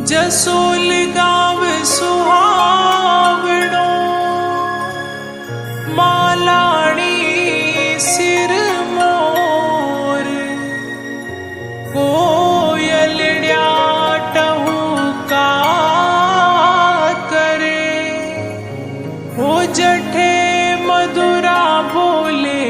जसोल गाव सुहावणो मालाणी सिर मोर कोयलड्या टहुका करे हो जठे मधुरा बोले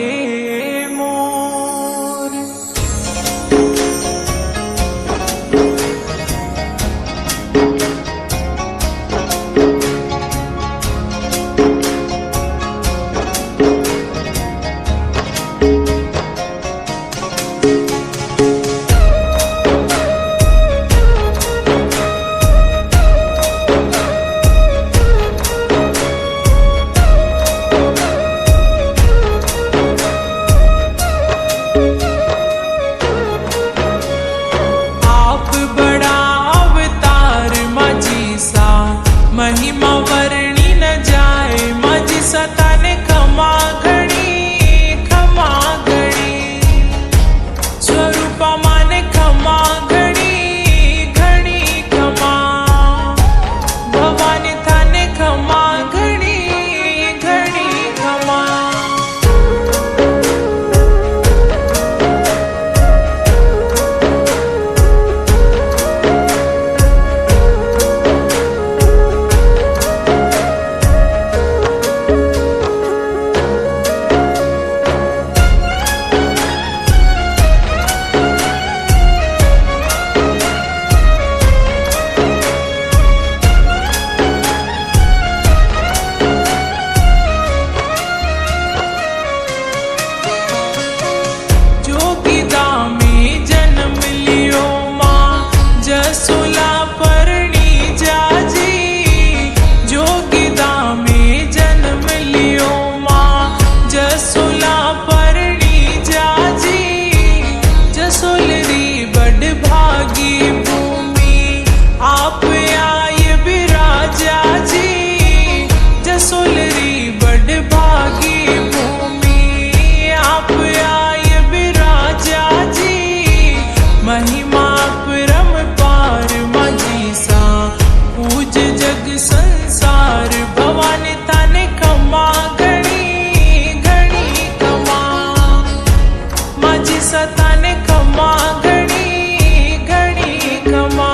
महिमा वर्णी न जाए माझी सताने क्षमा घणी स्वरूपा माने क्षमा घणी क्षमा भवानी थाने क्षमा घणी क्षमा महिमा परम पार माझी सा पूज जग संसार भवानी थाने क्षमा घणी क्षमा माझी सताने क्षमा घणी क्षमा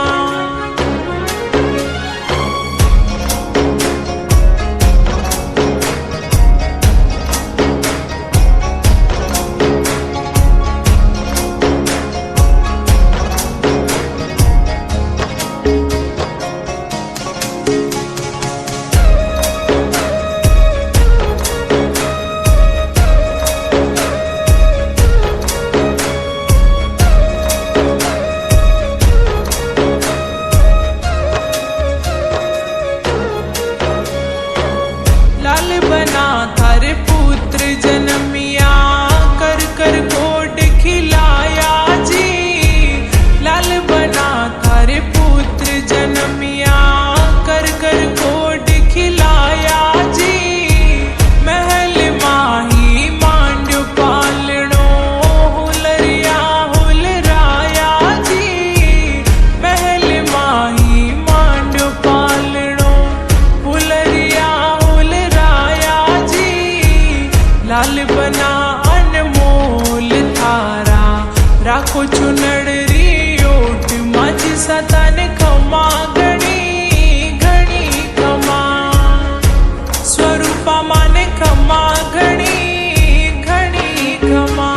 लाल बना थारे पुत्र जन्मिया कर कर गोड खिलाया जी लाल बना थारे पुत्र जन्मिया कर कर गोड खिलाया जी महल माही मांड्यो पालणो हुलरिया हुलराया जी महल माही मांड्यो पालणो हुलरिया लाल बना अनमोल थारा राखो चुनड़ी ओट माझी सताने क्षमा घणी क्षमा स्वरूपा माने क्षमा घणी क्षमा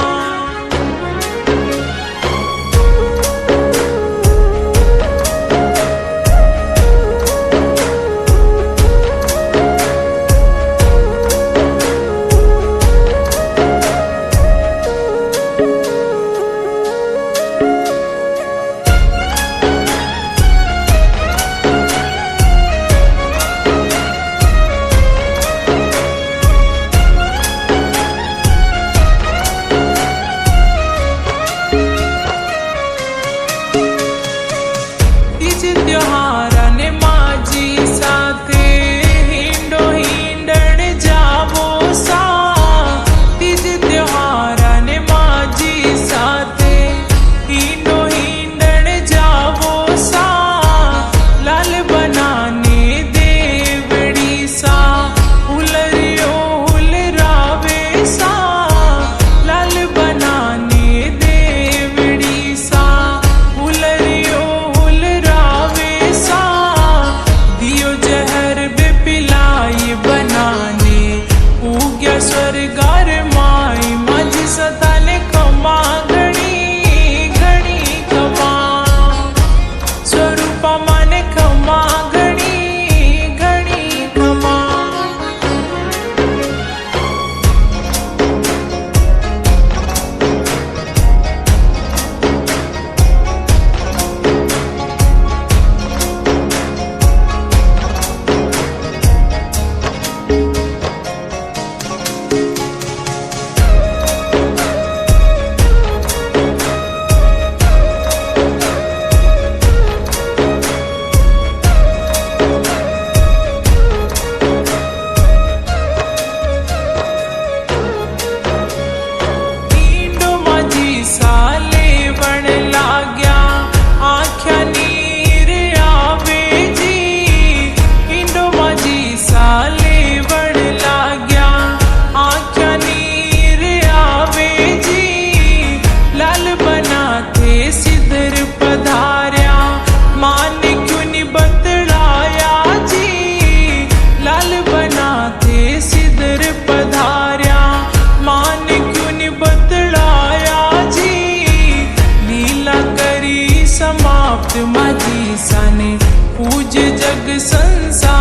जग संसार